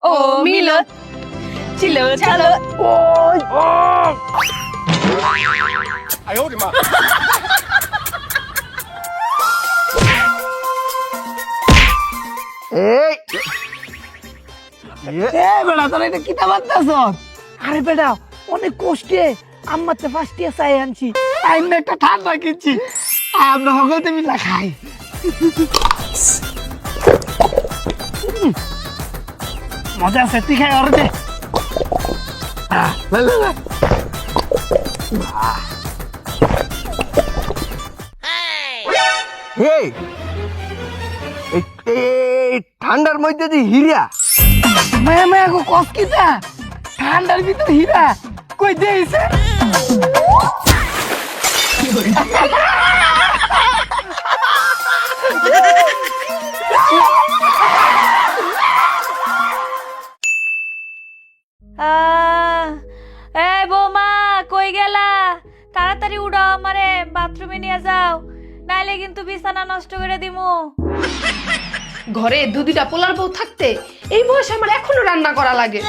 ও মিলত ছিল ছালো এই বেড়া তোর এটা কিতা বার্তাছ? আরে বেড়া অনেক কষ্টে আম্মাতে ফার্স্ট ইয়ার চাই আনছি, আইন একটা ঠান্ডা কিনছি, আমরা সকলতে মিলা খাই। মজা আছে, তুই খাই ওর দে। এই ঠান্ডার মধ্যে দি হিরা মায়া মায়া গো কস কিতা ঠান্ডার ভিতর হীরা কই দেইছে? এই বৌমা কই গেলা? তাড়াতাড়ি উড়াও, আমারে বাথরুমে নিয়ে যাও, নাইলে কিন্তু বিছানা নষ্ট করে দিমু। ঘরে দুইটা পোলার বউ থাকতে এই বয়সে আমার এখনো রান্না করা লাগে।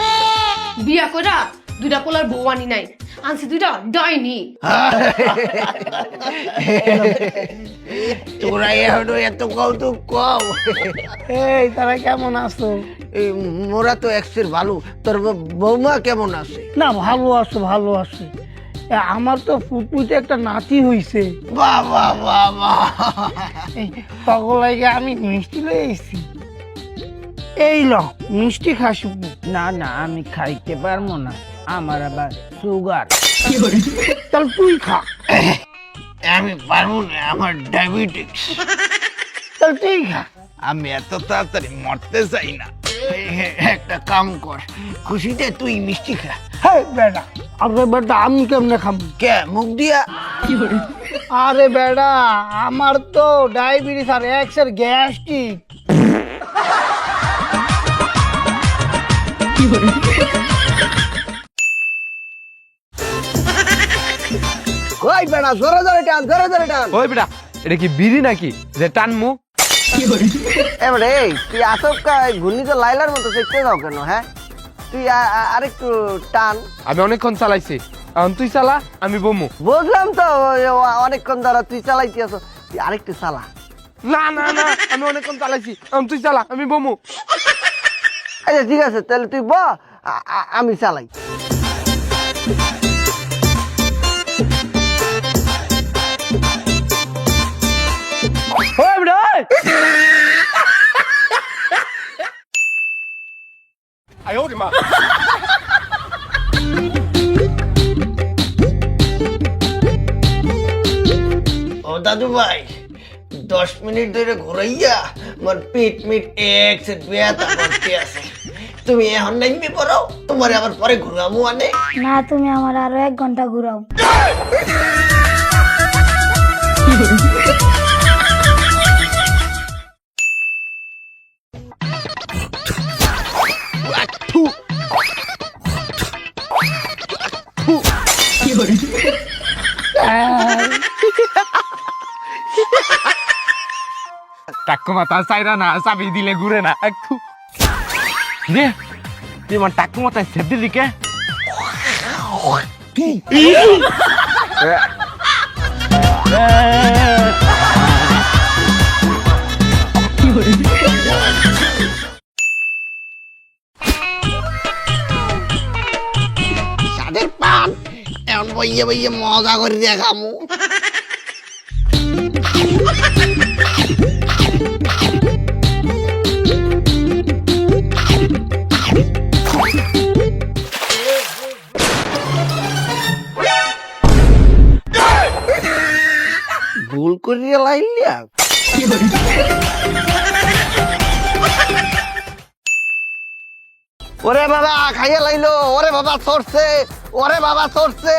বিয়া কইরা দুইটা পোলার বউ আনি নাই, আনছি দুইটা ডাইনি। তোরা এখনো এত কৌতুক কম। এই তারা কেমন আছো? এই মোরা তো এক্সের ভালো, তোর বৌমা কেমন আছে? না ভালো আছে ভালো আছে। আমার তো ফুটফুটে একটা নাতি হইছে। বাবা বাবা, তগলাইকে আমি মিষ্টি লয়ে এসেছি। এই ল মিষ্টি খাসু। না না আমি খাইতে পারবো না, আমার আবার সুগার। তাহলে তুই খা। আমি পারবো না, আমার ডায়াবেটিস। তাহলে তুই খা। আমি এত তাড়াতাড়ি মরতে চাই না। একটা কাম কর, খুশিতে তুই মিষ্টি খা। হ্যাঁ বেটা, আরে বেটা আমি কেমনে খাবো? কে মুখ দিয়া? আরে বেটা আমার তো ডায়াবেটিস আর এক্সের গ্যাস্ট্রিক। ওই বেটা জোরে জোরে টান, জোরে জোরে টান। ওই বেটা, এটা কি বিড়ি নাকি যে টানমু? এবারে এই তুই আসবকা ঘূর্ণিতে লাইলার মতো দেখতে যাও কেন? হ্যাঁ তুই আরেকটু টান। আমি অনেকক্ষণ চালাইছি, এখন তুই চালা, আমি বমু। বুঝলাম তো, অনেকক্ষণ ধরে তুই চালাইতে আছো, তুই আরেকটু চালা। না না না, আমি অনেকক্ষণ চালাইছি, এখন তুই চালা, আমি বমু। আচ্ছা ঠিক আছে, তাহলে তুই আমি চালাই। ওই বেটা ওই। ও দাদু ভাই, 10 মিনিট ধরে ঘুরাইয়া আমার পিট মিট এক্স ব্যথা করতে আছে। তুমি এখন নাইমে পড়ো, তোমার আবার পরে ঘুরামু আনে। না তুমি আমার আরো 1 ঘন্টা ঘুরাও। টাক্কু মাথা চাইরা না, চাবি দিলে ঘুরে না। একটু রে, তুই আমার টাক্কু মাথায় সেট দিলি কে? সাদের পান এখন বইয়ে বইয়ে মজা করে দেখামু। ভুল করিয়া লাইলিয়া ওরে বাবা খাইয়া লাইলো, ওরে বাবা সরছে, ওরে বাবা সরছে,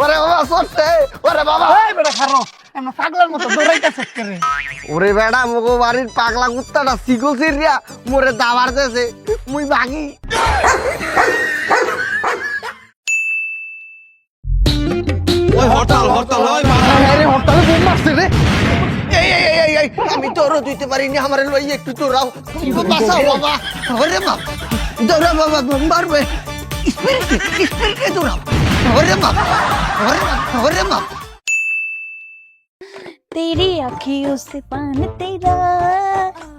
ওরে বাবা সরছে, ওরে বাবা। এই বেটা খারো, এমন পাগলার মতো দৌড়াইতেছিস কেন? ওরে বেড়া মগো বাড়ির পাগলা কুত্তাটা সিগো সিরিয়া মোরে দাবার দেছে, মুই ভাগি। ওই হরতাল হরতাল, ওই আরে হরতালে বোম মারছে রে। আমি তোরও দিতে পারিনি, আমার লই একটু দৌড়াও, বাঁচাও বাবা। ওরে বাবা, দৌড়া বাবা, মারবে। স্পিডকে দৌড়াও। ওরে বাবা, ওরে বাবা। তেরি আঁখিयों से पान तेरा।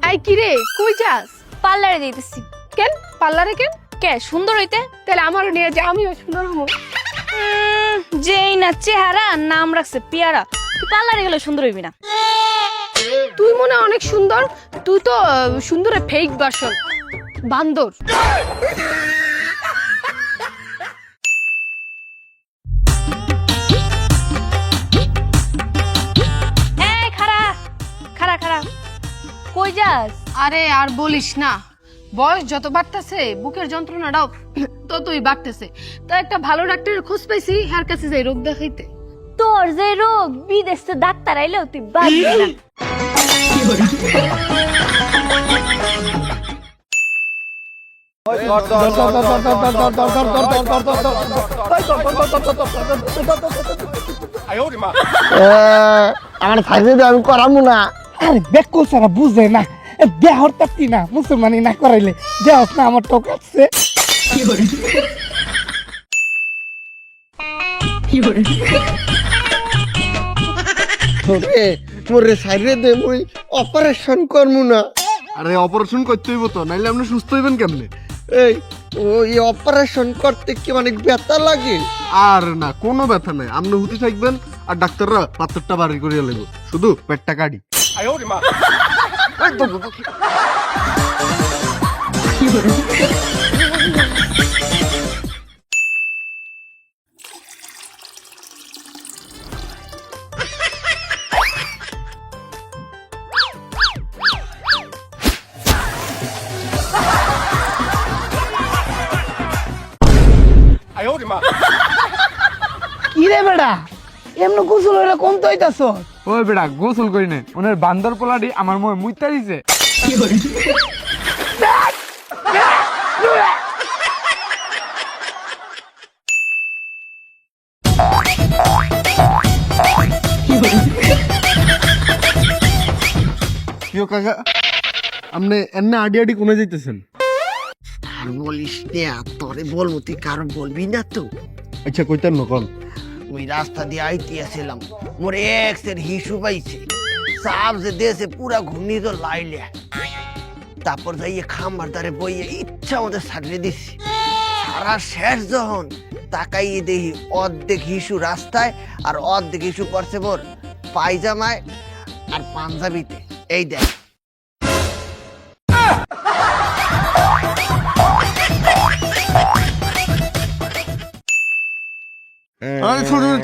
আই কি রে, কই যাস? পার্লারে দিতেছি। কেন পার্লারে কেন? কে সুন্দর হইতে? তাহলে আমারও নিয়ে যা, আমিও সুন্দর হবো। যেই না চেহারা নাম রাখছে পেয়ারা, তুই পার্লারে গেলে সুন্দর হইবি না। তুই মনে হয় অনেক সুন্দর, তুই তো সুন্দরের ফেক ভার্সন, বান্দর। এই খাড়া খাড়া খাড়া, কই যাস? আরে আর বলিস না, বয়স যত বাড়তেছে বুকের যন্ত্রণাটাও ততই বাড়তেছে। তো একটা ভালো ডাক্তারের খোঁজ পাইছি, হার কাছে যাই রোগ দেখাইতে। তোর যে রোগ বিদেশ তো ডাক্তার আইলেও তুই বাঁচবি না। আমার সাইজে আমি করামু না। আরে বেকুল সারা বুঝে না, দেহর তাপ্তি না, মুসলমানি না করাইলে দেহ না আমার টোক আছে। মোরে সাইডে দে, মুই অপারেশন করমু না। আরে অপারেশন করতে হইব তো, নাইলে আপনি সুস্থ হইবেন কেমনে? এই ওই অপারেশন করতে কি অনেক ব্যথা লাগে? আর না, কোনো ব্যথা নাই, আপনি হুতি থাকবেন আর ডাক্তাররা পাথরটা বাড়ি করিয়া লাগবে, শুধু পেটটা কাটি। কি রে বেড়া, এমন গোসল হইলে কম তো হইতাছ? ওই বেটা গোসল করি নাই, ওনার বান্দর পোলাটি আমার মুখে মুইতা দিছে। কিও কাকা, আপনি এনে আডি আডি কোনে যাইতেছেন? আর বলিস না, তোরে বলবো, তুই কারণ বলবি না তো। আচ্ছা কইতেন নকল। ওই রাস্তা দিয়ে আইতে আসছিলাম, মোর এক্সের হিসু পাইছে, সাপ যে দেশে পুরা ঘূর্ণিঝড় লাইলে। তারপর যাইয়ে খাম্বার দ্বারে বইয়ে ইচ্ছা আমাদের সারিয়ে দিচ্ছি। সারা শেষ যখন তাকাইয়ে দেখি অর্ধেক হিসু রাস্তায় আর অর্ধেক হিসু পড়ছে মোর পায়জামায় আর পাঞ্জাবিতে। এই দেখ।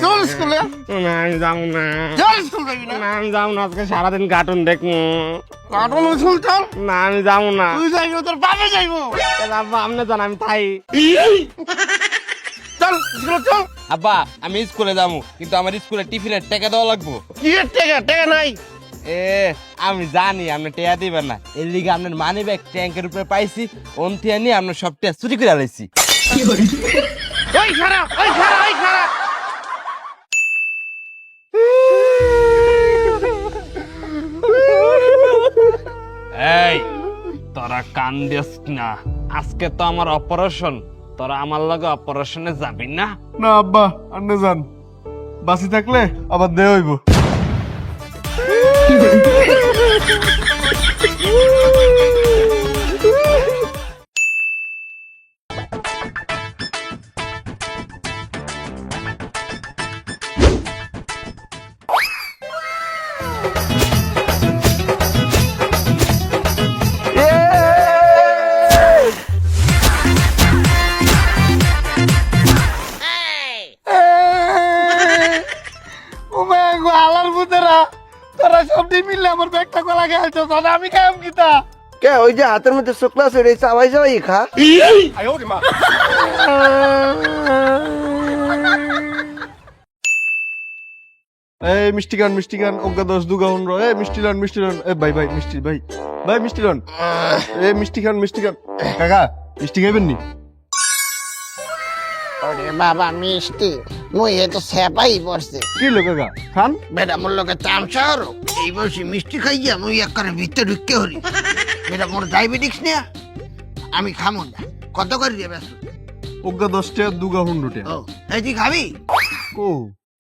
চল স্কুলে। আমি যাবো না, চল স্কুল যাবি না? আমি যাবো না, আজকে সারাদিন কার্টুন দেখবো। কার্টুন স্কুল চল। না আমি যাবো না। তুই যাইবি, তোর বাবা যাইবো। আপনি জান আমি তাই। চল স্কুলে চল। আব্বা আমি স্কুলে যাবো, কিন্তু আমার স্কুলে টিফিনের টাকা দেওয়া লাগবো। কি টাকা? টাকা নাই। এ আমি জানি আপনি টেয়া দিবেন না, এর লিগে আপনার মানি ব্যাগ ট্যাঙ্কের উপরে পাইছি, অন্থিয়া নিয়ে আপনার সব টেয়া চুরি করে আলাইছি। ওই খারাপ, ওই খারাপ, ওই খারাপ। এই তোরা কান দিস না, আজকে তো আমার অপারেশন, তোরা আমার লগে অপারেশনে যাবি না? না আব্বা, আন্নে যান, বাসি থাকলে আবার দে হইব। আলার বুতেরা, তোরা সব দিন মিললে আমার ব্যাগটা কলা খেয়েছো, আমি খাইম কিতা? কে ওই যে হাতের মধ্যে শুকনা ছেড়ে চাবাই চাবাই খা। এই মিষ্টি গান, মিষ্টি গান, অজ্ঞা 10 দুগা 15। এই মিষ্টি লান, মিষ্টি লান। এ ভাই ভাই মিষ্টি, ভাই ভাই মিষ্টি লান। এ মিষ্টি খান, মিষ্টি খান। কাকা মিষ্টি খাইবেন নি? ওরে বাবা মিষ্টি মুই এ তো সেপাই পড়ছে কি লোক কাকা খান বেটা মোর লোকে চামচা হলো এই বয়সে মিষ্টি খাইয়া মুই একবারে ভিতরে ঢুকে হরি বেটা মোর ডায়াবেটিক্স নিয়া আমি খামো না কত করে দিয়ে ব্যস্ত ওগা 10 টাকা দুগা 100 টাকা ও এই তুই খাবি ও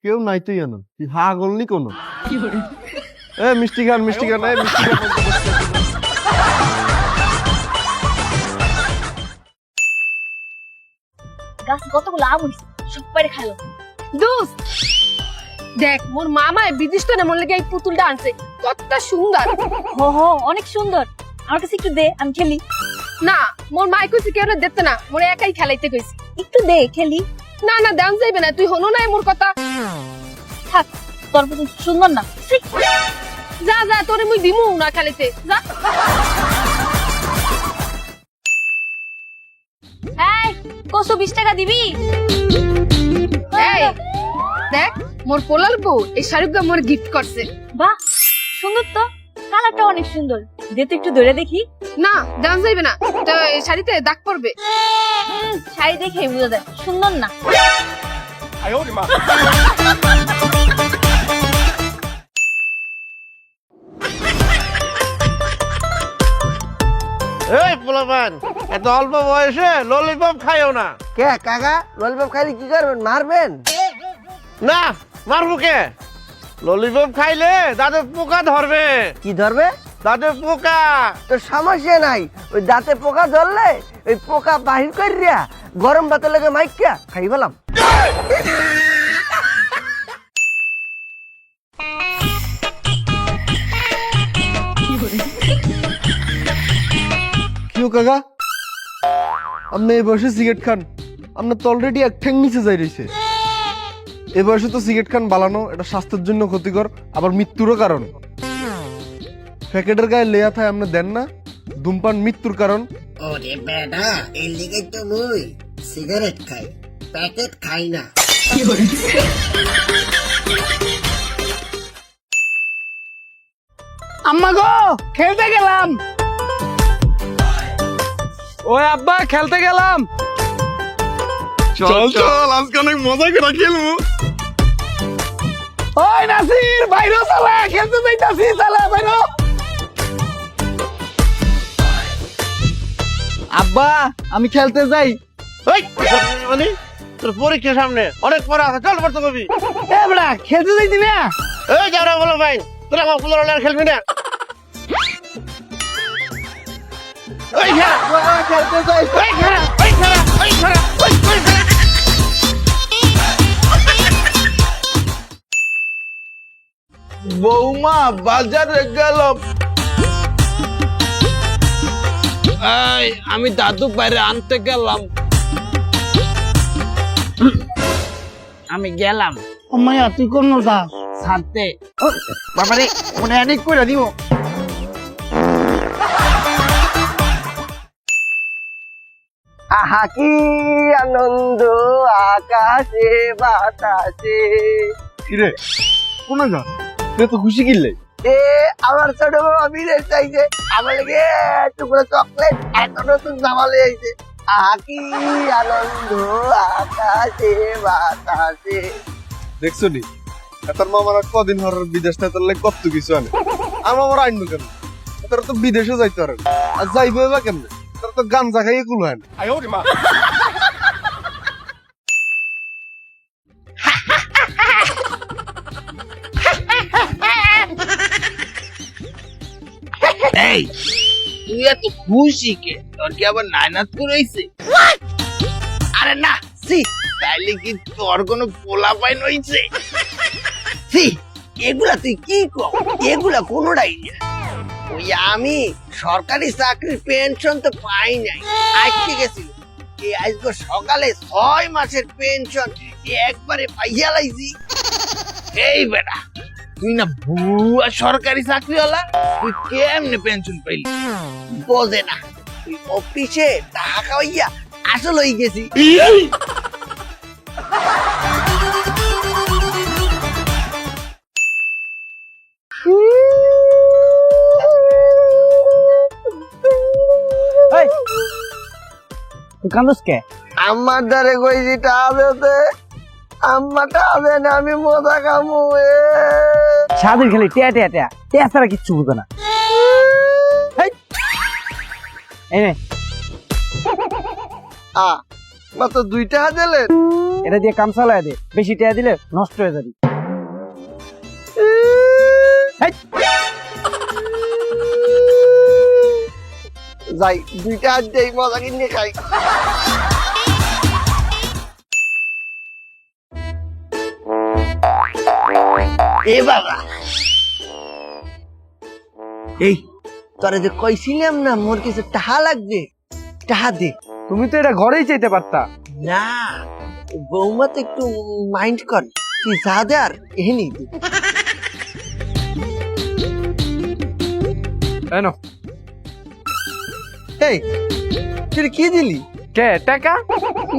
কেউ নাই তো জানো তুই হা গলনি কোন এ মিষ্টি খান এ মিষ্টি খান গাছ কতগুলো আম হইছে সব পারে খাইলো দোস্ত দেখ মোর মামায় বিদেশ তো না মন লাগে এই পুতুলটা আনছে কতটা সুন্দর। হো অনেক সুন্দর, আমার কাছে একটু দে আমি খেলি। না মোর মাই কইছে কেউ দেখতে না, মোরে একাই খেলাইতে কইছে। একটু দে খেলি। না না দাম যাইবে না, তুই হনো না মোর কথা। থাক, তোর পুতুল সুন্দর না। ছি। যা যা তোরে মুই দিমু না খেলাইতে যা। এই কসু 20 টাকা দিবি? এই দেখ মোর পোলার বউ এই শাড়িটা মোর গিফট করছে। বাহ সুন্দর তো, কালারটা অনেক সুন্দর, দে তো একটু ধরে দেখি। না দাম যাইবে না, তো এই শাড়িতে দাগ পড়বে। শাড়ি দেখে বুঝা যায় সুন্দর না। এই পোলাপান এত অল্প বয়সে ললিপপ খাইও না। কে কাকা ললিপপ খাইলে কি করবেন মারবেন না মারবো কে? ললিপপ খাইলে দাঁতে পোকা ধরবে। কি ধরবে দাঁতে পোকা। তো সমস্যা নাই, ওই দাঁতে পোকা ধরলে ওই পোকা বাহির করিয়া গরম ভাতের লেগে মাইকিয়া খাই পেলাম। কিও কাকা আপনি এই বয়সে সিগারেট খান? আপনার তো অলরেডি এক ঠ্যাং নিচে যাই রয়েছে। এই বয়সে তো সিগারেট খান বালানো, এটা স্বাস্থ্যের জন্য ক্ষতিকর, আবার মৃত্যুরও কারণ। প্যাকেটের গায়ে লেয়া থাকে আপনি দেন না, ধূমপান মৃত্যুর কারণ। ওরে বেটা এই লিগে তো মুই সিগারেট খাই, প্যাকেট খাই না। আম্মা গো খেলতে গেলাম। ওই আব্বা খেলতে গেলাম। চল চল আজকে অনেক মজা করে খেলবো। ওই নাসির বাইরে চালা, খেলতে যাইতাছি, চালা বাইরে। আব্বা আমি খেলতে যাই। ওই মানে তোর পরীক্ষার সামনে অনেক পড়া আছে, চল পড়তে কবি। এ বড়া খেলতে যাইতি না? এই যাও বলো ভাই, তোরা আমার ফুলের আর খেলবি না। ওই খেলা খেলতে যাই। ওই খেলা ওই খেলা ওই খেলা ওই খেলা। বৌমা বাজারে গেলাম। এই আমি দাদু বাইরে আনতে গেলাম। আমি গেলাম। মায়া তুই কোন যা ছাড়তে? বাবারে মনে অনেক করে দিব। আহা কি আনন্দ আকাশে বাতাসে। কিরে কোন গা তুই তো খুশি কিনলে? এ আমার ছোট বাবা বিদেশ চাইছে, আমার লেগে টুকরো চকলেট এত নতুন জামা লয়ে আইছে। আহা কি আনন্দ আকাশে বাতাসে। দেখছো নি তোর মামারা কদিন হর বিদেশ না, তোর লাগে কত কিছু আনে। আমার মামারা আনবো কেন? তোর তো বিদেশে যাইতে পারে, আর যাইবে বা কেমনে? তোর তো গাঞ্জা খাইয়ে কুল হয় না। এই তুই এত খুশি কে? তোর কি আবার নাইনাত করেছে? আরে না সি, তাইলে কি তোর কোনো পোলা পাইন হইছে? সি এগুলা তুই কি কর? এগুলা কোনোটাই না। ওই আমি সরকারি চাকরির পেনশন তো পাই নাই, আজকে গেছিল। এই আজকে সকালে 6 মাসের পেনশন একবারে পাইয়া লাইছি। এই বেটা তুই না ভুয়া সরকারি চাকরিওয়ালা, তুই কেমনে পেনশন পাইলি? বোঝে না, তুই অফিসে টাকা হইয়া আসল হয়ে গেছি। তুই কান্দস কে? আমার দ্বারে কইছি টাহাতে আম্মাটা হবে না, আমি মজা খামু। সাদের খালি টেয়া টেয়া টেয়া টেয়া ছাড়া কিচ্ছু বুঝো না। হেই, এই নে, মাত্র 2 টাকা দিলেন। এটা দিয়ে কাম চালায় দে, বেশি টেয়া দিলে নষ্ট হয়ে যাবি। হেই, যাই 2 টাকা দেই, মজা কিনে খাই। এ বাবা, এই তোরা যে কইছিলাম না মোর কিছু টাকা লাগবে, টাকা দে। তুমি তো এটা ঘরেই চাইতে পারতা। না, বৌমা তো একটু মাইন্ড কর, তুই যা দে আর এহেনি দে। এনো এই তুই কি দিলি? কে টাকা?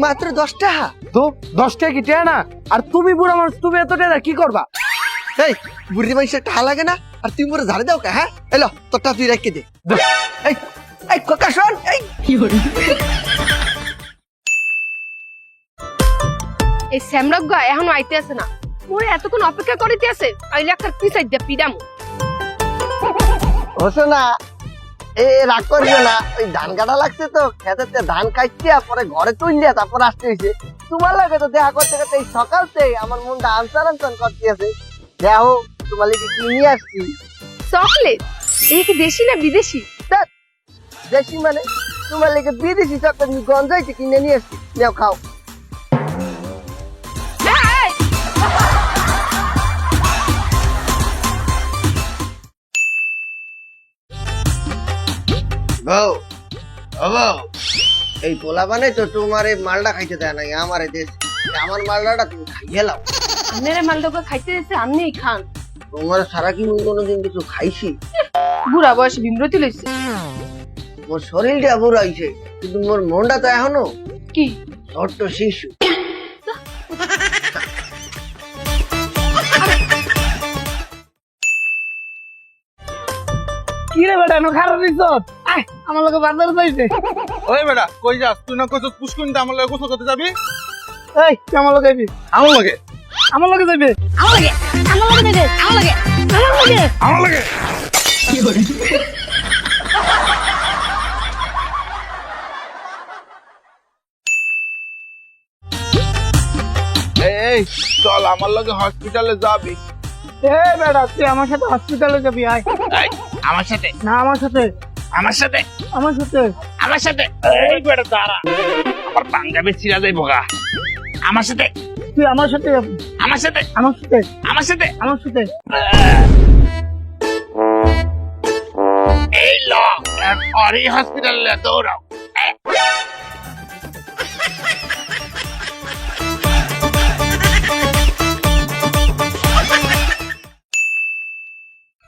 মাত্র 10 টাকা। তো 10 টাকা কি টেয়া না? আর তুমি বুড়া মানুষ, তুমি এত টাকা কি করবা? এই বুড়ি মানুষের টাকা লাগে না, আর তুই মোরে ঝাড়ে দাও কে? হ্যাঁ এলো তোরটা তুই রেখে দে। এই এই কোকা শোন, এই এই শ্যামরজ্ঞা এখনো আইতে আছে না, মোরে এতক্ষণ অপেক্ষা করিতে আছে, আইলে একটা পিছাই দিয়া পিডাম। হোসে না, এ রাগ করিও না, ওই ধান কাটা লাগছে তো খেতে, ধান কাটছে পরে ঘরে তুললে তারপর আসতে হয়েছে। তোমার লাগে তো দেখা করতে করতে এই সকালতে আমার মনটা আনসান করতে আছে। দেখো তোমার লাগে কি নিয়ে আসছি। চকলেট? এই কি দেশি না বিদেশি? ধ্যাৎ, দেশি মানে তোমার লাগে বিদেশি চকলেট গঞ্জাইতে কিনে নিয়ে আসছি, নাও খাও। এই, বউ ও বউ, এই পোলা বানে তো তোমার এই মালটা খাইতে দেয় নাই, আমার দেশ আমার মালটা তুমি খাইয়ে লাও। আপনারা মালদা খাইতে দিচ্ছে, আপনিই খান। তোমার সারা কি মুই কোনোদিন কিছু খাইছি? বুড়া বয়সে বিমরতি লইছে। মোর শরীরটা বুড়াইছে কিন্তু মোর মনটা তো এখনো কি ছোট্ট শিশু। কি রে বেটা, নো খারাপ দিছ? আয় আমার লগে বাজার যাইতে। ওই বেটা কই যাস? তুই না কইছস পুষ্কুনিতে আমার লগে গোসল করতে যাবি? এই তুই আমার লগে আইবি? আমার লগে আমার লগে যাইবে? আমার লাগে আমার লাগে দে আমার লাগে আমার লাগে আমার লগে এই চল আমার লগে হসপিটালে যাবি। এই বেটা তুই আমার সাথে হসপিটালে যাবি, আয়। এই, আমার সাথে না আমার সাথে, আমার সাথে আমার সাথে। আমার সাথে এই বেটা দাঁড়া, আমার পাঞ্জাবি ছিড়া যাইব গা। আমার সাথে তুই আমার সাথে যাবি, আমার সাথে আমার সাথে, আমার সাথে আমার সাথে। এই ল অরি হসপিটালে দৌড়াও।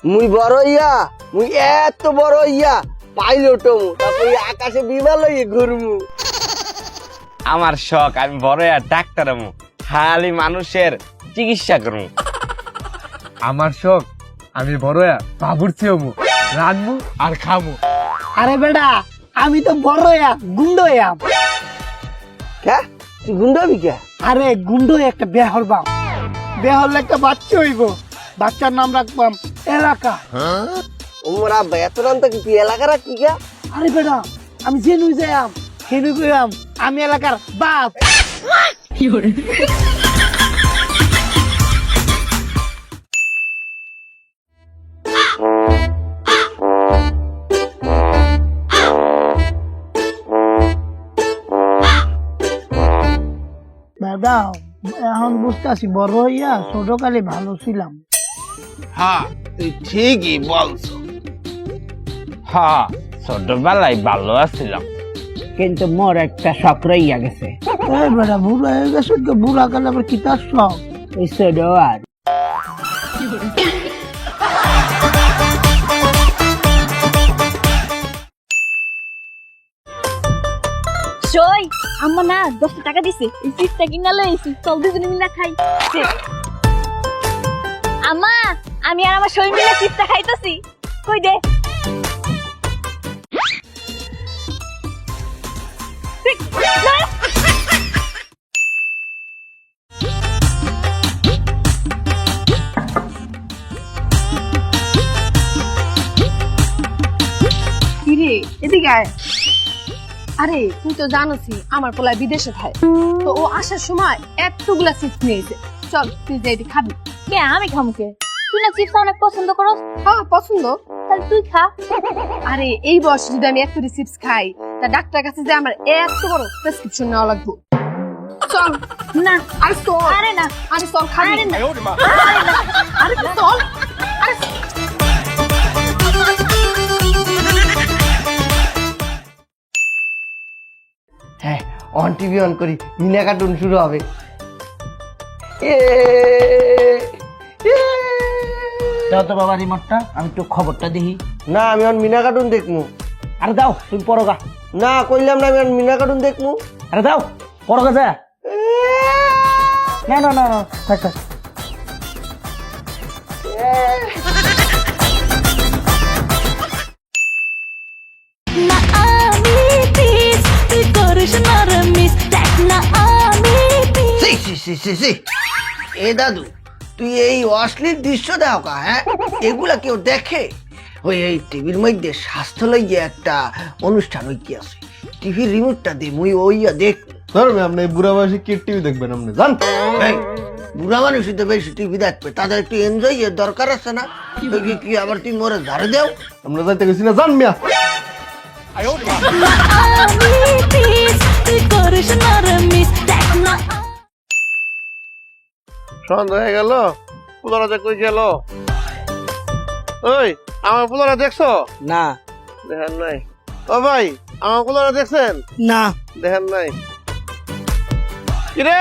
মুই বড় ইয়া, মুই এত বড় ইয়া পাইলট হমু, তারপর আকাশে বিমান লইয়ে ঘুরমু। আমার শখ আমি বড় আর ডাক্তার হমু, খালি মানুষের চিকিৎসা করমু। আমার শখ আমি বড় বাবুর্চি হমু, রানমু আর খামু। আরে বেটা আমি তো বড় গুন্ডো। কে তুই গুন্ডা হবি কে? আরে গুন্ডো একটা বেহর বাপ, বেহর একটা বাচ্চা হইব, বাচ্চার নাম রাখবাম এলাকা। ওমরা বেতরান তো কি এলাকা রাখি কে? আরে বেটা আমি জেনু যাইম, হেনু কইরাম আমি এলাকার বাপ। দাদা এখন বুঝতেছি বড় হইয়া ছোটকালে ভালো ছিলাম। হ্যাঁ তুই ঠিকই বলছো, হ্যাঁ ছোটবেলায় ভালো আছিলাম, কিন্তু মোর একটা শখ রইয়া গেছে। এই বেটা বুড়া হয়ে গেছে, বুড়া কালে আবার কি তার শখ? ওই ছোট আর সই আম্মা না 10 টাকা দিছে, এই চিপসটা কিনা লইছি, চল দুজনে মিলে খাই। আম্মা আমি আর আমার সই মিলে চিপসটা খাইতাছি, কই দে। জায়গায়? আরে তুই তো জানোসই আমার পোলা বিদেশে থাকে, তো ও আসার সময় এতগুলা চিপস নিয়েছে। চল তুই যে এটি খাবি। কে আমি খামুকে? তুই না চিপস অনেক পছন্দ করস, হ্যাঁ পছন্দ। তাহলে তুই খা। আরে এই বয়সে যদি আমি এত চিপস খাই, তা ডাক্তার কাছে যে আমার এত বড় প্রেসক্রিপশন নেওয়া লাগবে। চল না আরে চল, আরে না, আরে চল খাবি। আরে না, আরে চল, আরে হ্যাঁ, অন টিভি অন করি, মিনা কার্টুন শুরু হবে। এ দাও তো বাবা রিমোটটা, আমি একটু খবরটা দেখি। না, আমি অন মিনা কার্টুন দেখমু। আরে দাও, তুমি পড়োগা। না, কইলাম না, আমি অন মিনা কার্টুন দেখমু। আরে দাও, পড়োগা যা। না না না না, থাক থাক। না আমি পিস তুই করিস না রে মিস দেখ না আমি পিস সি সি সি সি সি। এ দাদু, তুই এই অশ্লীল দৃশ্য দাও কা? হ্যাঁ, এগুলা কেউ দেখে? ওই এই টিভির মধ্যে স্বাস্থ্য লইয়ে একটা অনুষ্ঠান হই কি আছে, টিভির রিমোটটা দে, মুই ওইয়া দেখ। ধরবে আপনি এই বুড়া বয়সে কে টিভি দেখবেন আপনি জান? এই, বুড়া মানুষই তো বেশি টিভি দেখবে, তাদের একটু এনজয় এর দরকার আছে না? তুই কি আবার তুই মোরে ঝাড়ে দেও? আমরা যাইতে গেছি না, জান মিয়া। না আমি পিস তুই করিস না রে মিস দেখ না সন্ধ্যা হয়ে গেল, পুলারা যে কই গেল? ওই আমার পুলারা দেখছো? না দেখেন নাই? ও ভাই, আমার পুলারা দেখছেন? না, দেখেন নাই? কিরে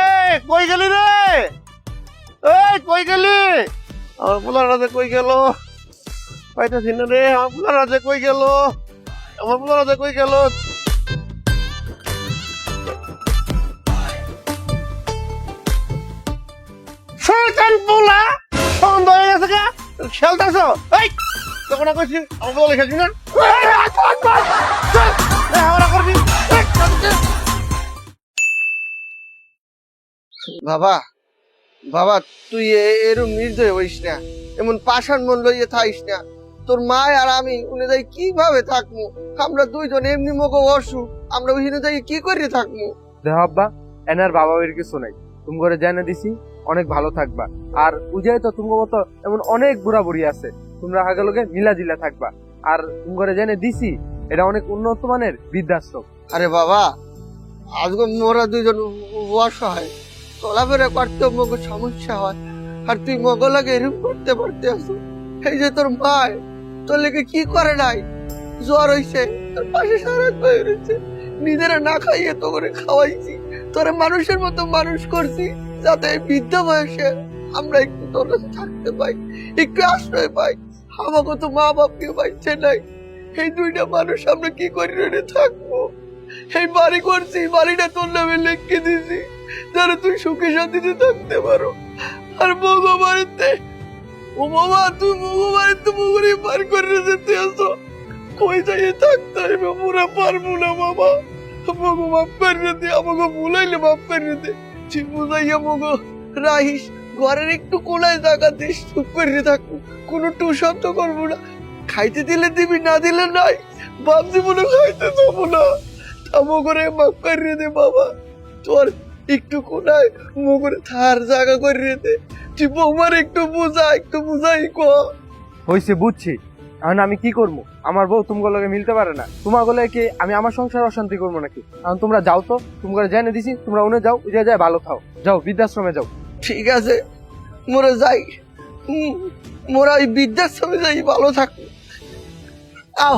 কই গেলি রে? এই কই গেলি? আমার পুলারা যে কই গেল? পাইতাছি না রে, আমার পুলারা যে কই গেল? আমার পুলারা যে কই গেল? শয়তান পোলা, সন্ধ্যা হয়ে গেছে কে? খেলতেছ? এই তখন কইছি আমার পুলারা খেলছি না? এই, আয়, আয়, আয়, চল, আমরা করবি। এই, বাবা, বাবা তুই এরম নির্দয় হইস না, এমন পাষাণ মন লইয়ে থাইস না। তোর মা আর আমি উনি যাই কিভাবে থাকবো? আমরা দুইজন এমনি মগো অসুখ, আমরা ওইখানে যাই কি করে থাকবো? দেহ আব্বা, এনার বাবা এর কিছু নাই, তুমি করে জানা দিছি অনেক ভালো থাকবা। আর উজাই তো তুমি মতো এমন অনেক বুড়া বুড়ি আছে, তোমরা আগে লোকে মিলা জিলা থাকবা। আর তুমি করে জেনে দিছি এটা অনেক উন্নত মানের বৃদ্ধাশ্রম। আরে বাবা, আজকে মোরা দুইজন অসহায়, চলাফেরা করতে মগো সমস্যা হয়, আর তুই মগো লাগে এরকম করতে পারতে আসো। এই যে তোর মা, তোর লেগে কি করে নাই? জ্বর হইছে, তোর পাশে সারা হয়ে রয়েছে, নিজেরা না খাইয়ে তো করে খাওয়াইছি, তোরে মানুষের মতো মানুষ করছি, যাতে এই বৃদ্ধ বয়সে আমরা একটু তোর কাছে থাকতে পাই, একটু আশ্রয় পাই। আমাকে তো মা বাপ কেউ পাইছে নাই, এই দুইটা মানুষ আমরা কি করে রেডে থাকবো? এই বাড়ি করছি, বাড়িটা তোর নামে লিখে দিছি, যারা তুই সুখে শান্তিতে থাকতে পারো। আর মগো বাড়িতে, ও বাবা তুই মগো বাড়িতে মগরে পার করে যেতে আসো, কই যাইয়ে থাকতে হইবে, পুরা পারবো না বাবা। মগো মাফ করে দে, আমাকে ভুলাইলে মাফ করে দে, তুই বুঝাইয়া মগো রাহিস, ঘরের একটু কোনায় জায়গা দিস, চুপ করে থাকবো, কোনো টুসন তো করবো না, খাইতে দিলে দিবি, না দিলে নাই, বাপ জীবনে খাইতে যাবো না। মগরে মাফ করে দে বাবা, তোর একটু কোনায় মগরে থার জায়গা করে দে, তুই বৌমার একটু বুঝাই কো। হইছে বুঝছি, এখন আমি কি করবো? আমার বউ তোমার লগে মিলতে পারে না, তোমার গলে কি আমি আমার সংসার অশান্তি করবো নাকি? এখন তোমরা যাও তো, তোমরা জেনে দিছি, তোমরা উনি যাও, উঠে যায় ভালো থাও, যাও বৃদ্ধাশ্রমে যাও। ঠিক আছে, মোরা যাই, মোরা ওই বৃদ্ধাশ্রমে যাই, ভালো থাক। আও